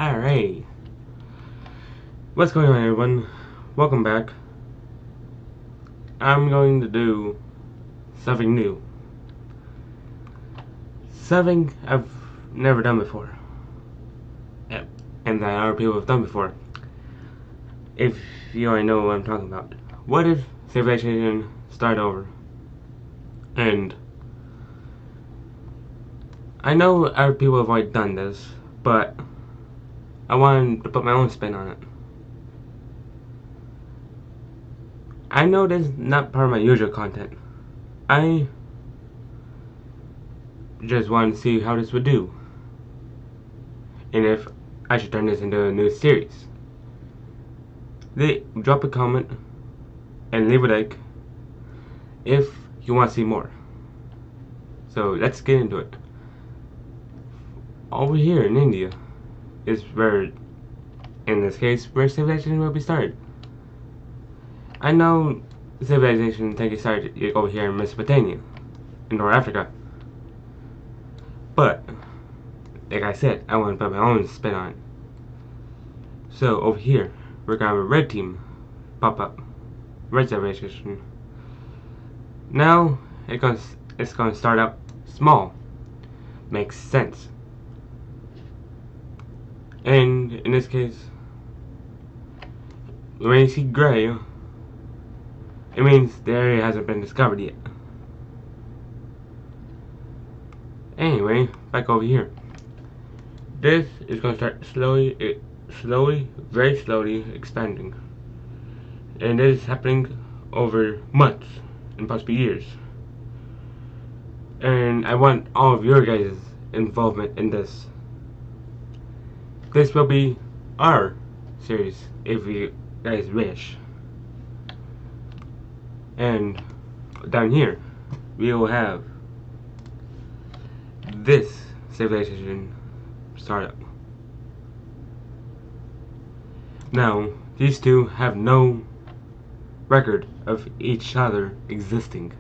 Alright, what's going on everyone? Welcome back. I'm going to do something new. Something I've never done before. And that other people have done before. If you already know what I'm talking about. What if civilization started over? And I know other people have already done this, but I wanted to put my own spin on it. I know this is not part of my usual content. I just wanted to see how this would do. And if I should turn this into a new series. Drop a comment and leave a like if you want to see more. So let's get into it. Over here in India is where, in this case, where civilization will be started. I know civilization started over here in Mesopotamia, in North Africa. But, like I said, I want to put my own spin on it. So over here, we're gonna have a red team pop up. Red civilization. Now it's gonna start out small. Makes sense. And in this case, when you see gray, it means the area hasn't been discovered yet. Anyway, back over here. This is gonna start slowly, very slowly expanding. And this is happening over months and possibly years. And I want all of your guys' involvement in this. This will be our series if you guys wish. And down here we will have this civilization startup. Now these two have no record of each other existing.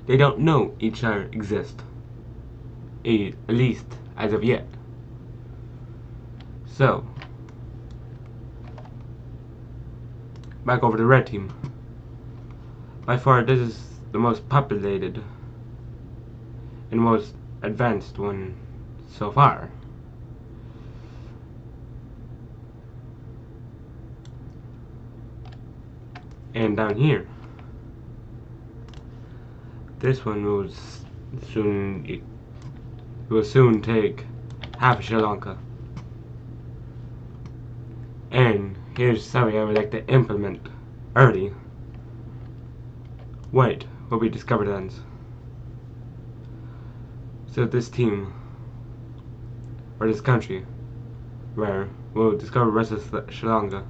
They don't know each other exist, at least as of yet. So, back over to the red team. By far, this is the most populated and most advanced one so far. And down here, this one will soon take half of Sri Lanka. And here's something I would like to implement early. White will be discovered ends. So this team, or this country, where we'll discover the rest of Sri Lanka.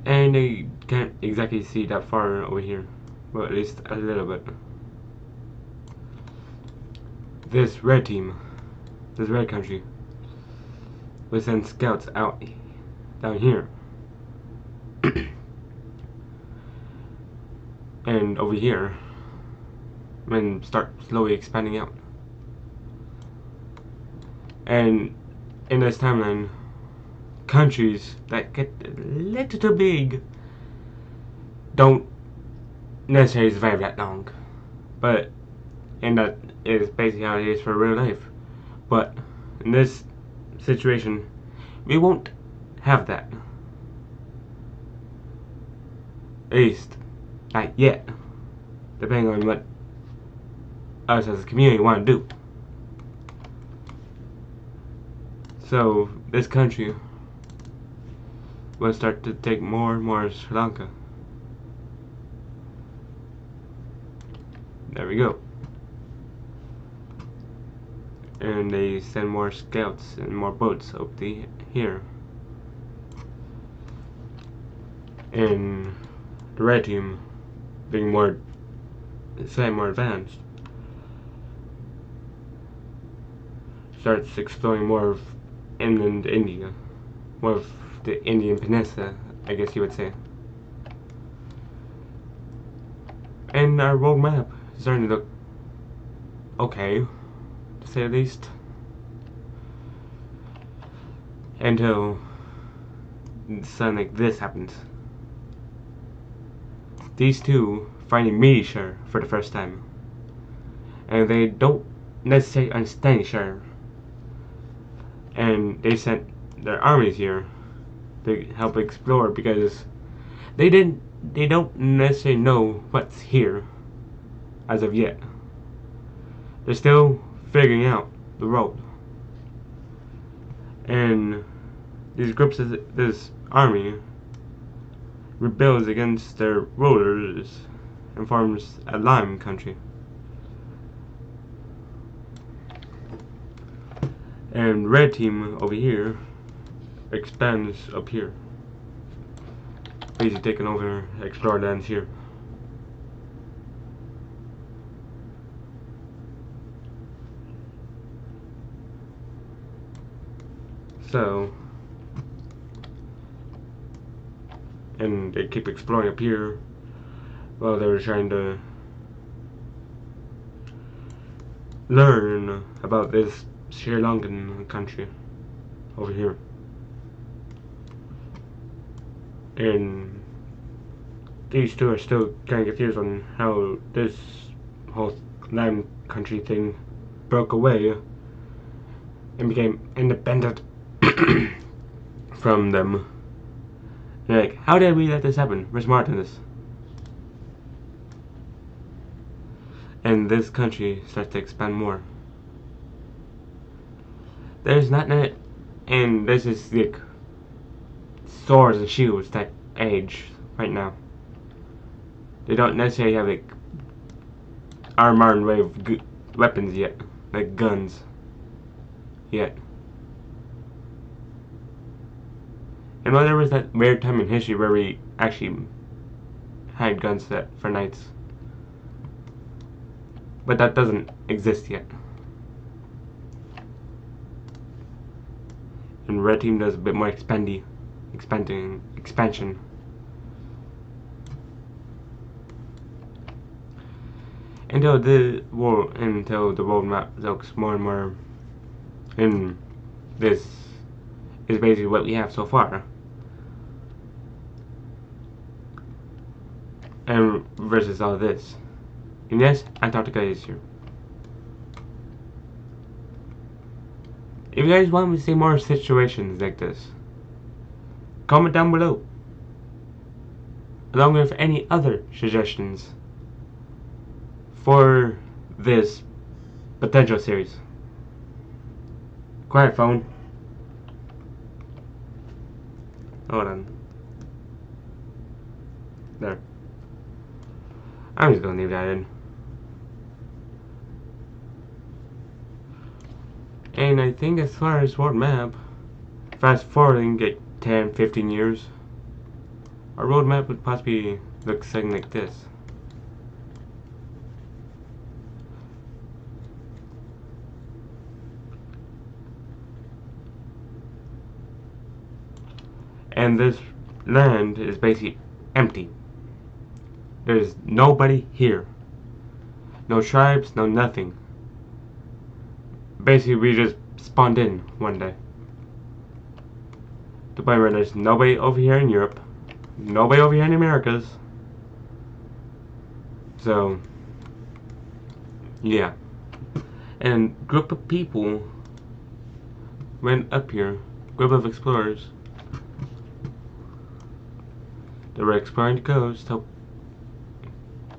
And they can't exactly see that far over here. Well, at least a little bit. This red team, this red country, will send scouts out down here. And over here, and start slowly expanding out. And in this timeline, countries that get a little too big don't necessarily survive that long. But, and that is basically how it is for real life. But in this situation, we won't have that. At least, not yet. Depending on what us as a community want to do. So, this country will start to take more and more Sri Lanka. There we go. And they send more scouts and more boats up here. And the red team, being slightly more advanced, starts exploring more of inland India, more of the Indian Peninsula, I guess you would say. And our world map is starting to look okay, to say the least. until something like this happens. These two finding each other for the first time, and they don't necessarily understand each other, and they sent their armies here to help explore because they don't necessarily know what's here as of yet. They're still figuring out the road. And these groups of this army rebels against their rulers and forms a Lime country. And red team over here expands up here, basically taking over explored lands here. So, and they keep exploring up here while they're trying to learn about this Sri Lankan country over here. And these two are still kind of confused on how this whole Lime country thing broke away and became independent from them. And like, how did we let this happen? Where's Martinus? And this country starts to expand more. There's not that, and this is like swords and shields that age right now. They don't necessarily have like armored way of weapons yet, like guns yet. And while there was that weird time in history where we actually had guns set for knights, but that doesn't exist yet. And red team does a bit more expansion. Until the world map looks more and more, and this is basically what we have so far. And versus all this. And yes, Antarctica is here. If you guys want me to see more situations like this, comment down below, along with any other suggestions for this potential series. Quiet phone. Hold on. There. I'm just gonna leave that in. And I think as far as world map, fast forwarding get 10-15 years, our roadmap would possibly look something like this. And this land is basically empty. There's nobody here. No tribes, no nothing. Basically, we just spawned in one day. To the point where there's nobody over here in Europe, nobody over here in the Americas. So, yeah. And group of people went up here, group of explorers. They were exploring the coast to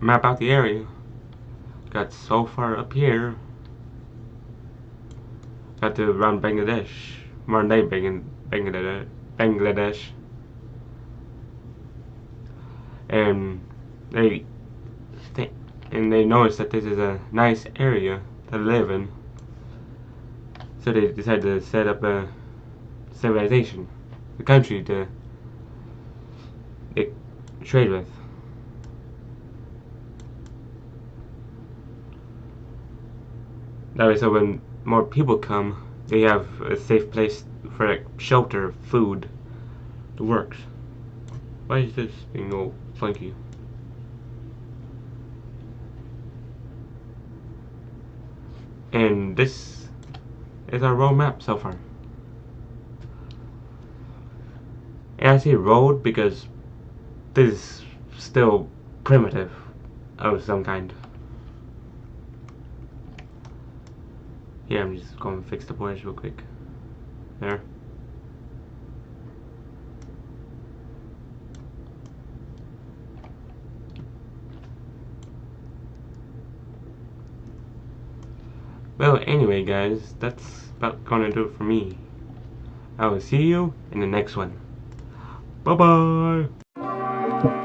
map out the area. Got so far up here. Got to around Bangladesh. Modern day Bangladesh. And they noticed that this is a nice area to live in. So they decided to set up a civilization, a country to trade with. That way, so when more people come, they have a safe place for like shelter, food. It works. Why is this being all funky? And this is our world map so far. I say road because this is still primitive of some kind. Here, I'm just going to fix the pointers real quick. There. Well, anyway, guys, that's about gonna do it for me. I will see you in the next one. Bye bye.